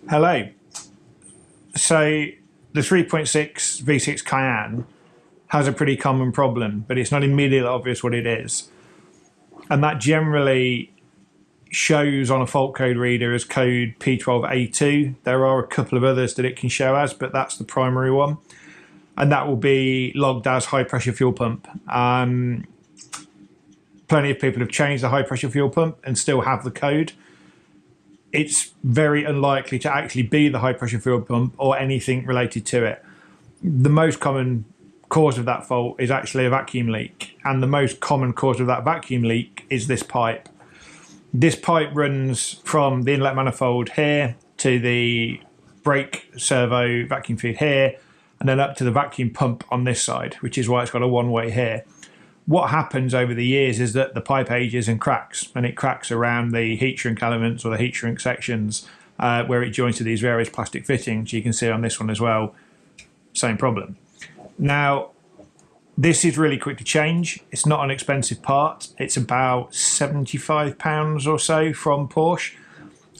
Hello. So the 3.6 V6 Cayenne has a pretty common problem, but it's not immediately obvious what it is. And that generally shows on a fault code reader as code P12A2. There are a couple of others that it can show as, but that's the primary one. And that will be logged as high pressure fuel pump. Plenty of people have changed the high pressure fuel pump and still have the code. It's very unlikely to actually be the high pressure fuel pump or anything related to it. The most common cause of that fault is actually a vacuum leak, and the most common cause of that vacuum leak is this pipe. This pipe runs from the inlet manifold here to the brake servo vacuum feed here, and then up to the vacuum pump on this side, which is why it's got a one-way here. What happens over the years is that the pipe ages and cracks, and it cracks around the heat shrink elements or the heat shrink sections where it joins to these various plastic fittings. You can see on this one as well, same problem. Now, this is really quick to change. It's not an expensive part. It's about £75 or so from Porsche.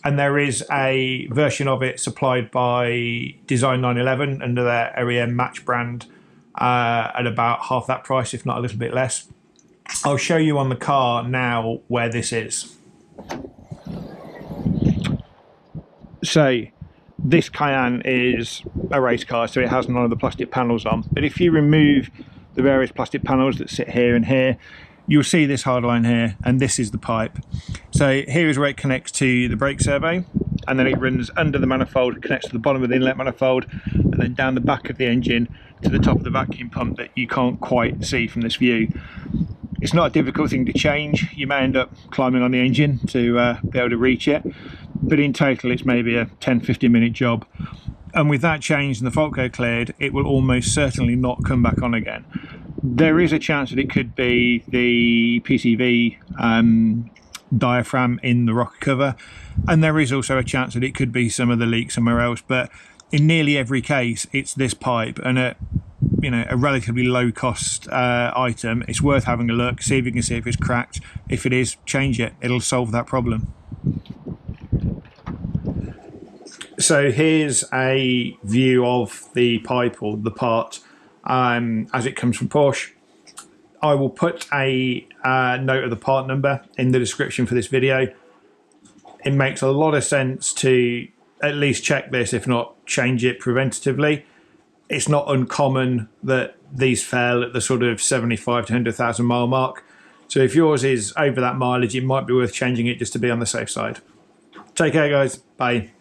And there is a version of it supplied by Design 911 under their REM Match brand at about half that price, if not a little bit less. I'll show you on the car now where this is. So this Cayenne is a race car, so it has none of the plastic panels on. But if you remove the various plastic panels that sit here and here, you'll see this hard line here, and this is the pipe. So here is where it connects to the brake servo, and then it runs under the manifold, connects to the bottom of the inlet manifold, and then down the back of the engine to the top of the vacuum pump that you can't quite see from this view. It's not a difficult thing to change. You may end up climbing on the engine to be able to reach it, but in total it's maybe a 10-15 minute job. And with that changed and the fault code cleared, it will almost certainly not come back on again. There is a chance that it could be the PCV diaphragm in the rocker cover, and there is also a chance that it could be some of the leak somewhere else, but in nearly every case it's this pipe, and a relatively low cost item. It's worth having a look, see if you can see if it's cracked. If it is, change it. It'll solve that problem. So here's a view of the pipe or the part as it comes from Porsche. I will put a note of the part number in the description for this video. It makes a lot of sense to at least check this, if not change it preventatively. It's not uncommon that these fail at the sort of 75 to 100,000 mile mark. So if yours is over that mileage, it might be worth changing it just to be on the safe side. Take care, guys. Bye.